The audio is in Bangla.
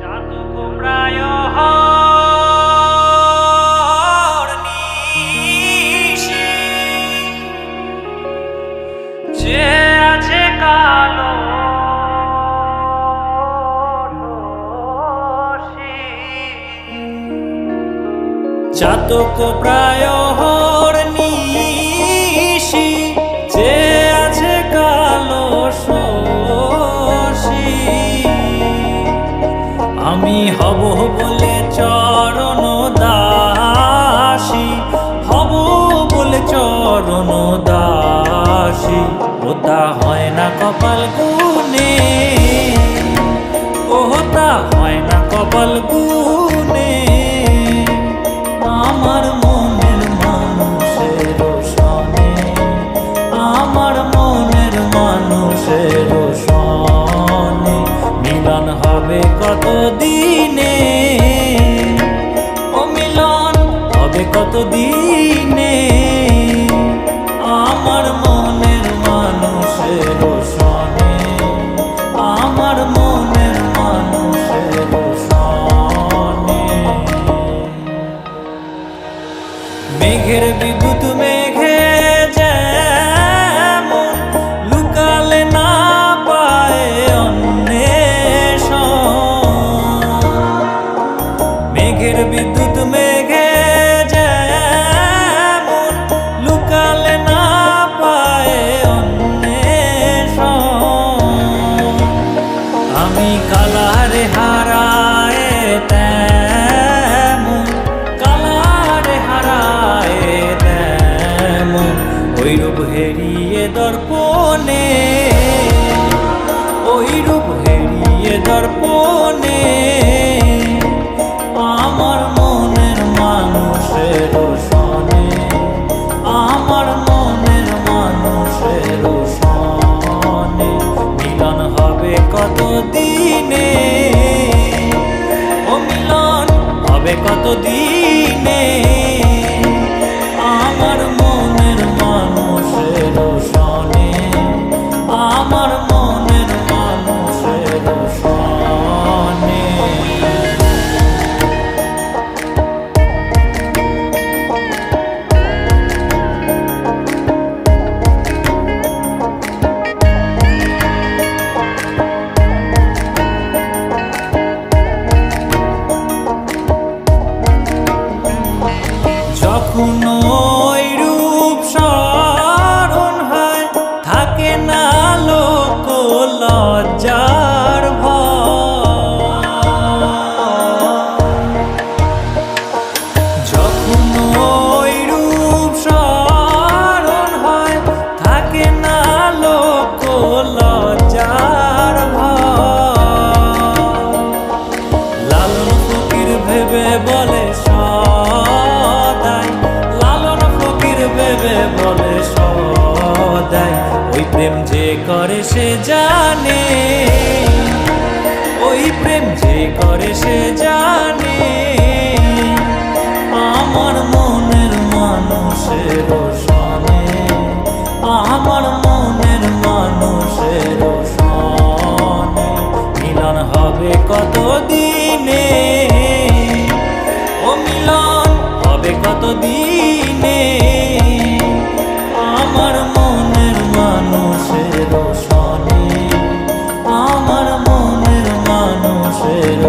চাতক প্রায় নিশি যে আছে কালো চাতক প্রায় নিশি যে আছে কালো শশী আমি হব বলে চরণ দাসী হব বলে চরণ দাসী ওটা হয় না কপাল গুনে ওটা হয় না কপাল গুনে আমার মনের মানুষের সনে আমার মনের মানুষের সনে মিলন হবে কত দিনে ও মিলন হবে কত দিনে আমার মনের মানুষের সনে আমার মনের মানুষের সনে মেঘের বিদ্যুৎ মেঘে যেমন লুকালে না পায় অন্বেষণ মেঘের বিদ্যুৎ মেঘে যেমন লুকালে না পায় অন্বেষণ আমি কালারে হারায় তেমন কালারে হারায় তেমন ওই রূপ হেরিয়ে দর্পণে ওই রূপ হেরিয়ে দর্পণে আমার মনের মানুষের সনে আমার মনের মানুষের সনে মিলন হবে কত দিনে ও মিলন হবে কত দিনে আমার মনের মানুষের সনে আমার মনের মানুষের সনে যখন ওই রূপ স্মরণ হয় থাকে না লোক লজ্জার ভয় যখন ওই রূপ স্মরণ হয় থাকে না লোক লজ্জার ভয় লালন ফকির ভেবে বলে বলে সদাই ওই প্রেম যে করে সে জানে ওই প্রেম যে করে সে জানে আমার মনের মানুষের সনে আমার মনের মানুষের সনে মিলন হবে কত দিনে ও মিলন হবে কত দিনে আমার মনের মানুষের সনে আমার মনের মানুষের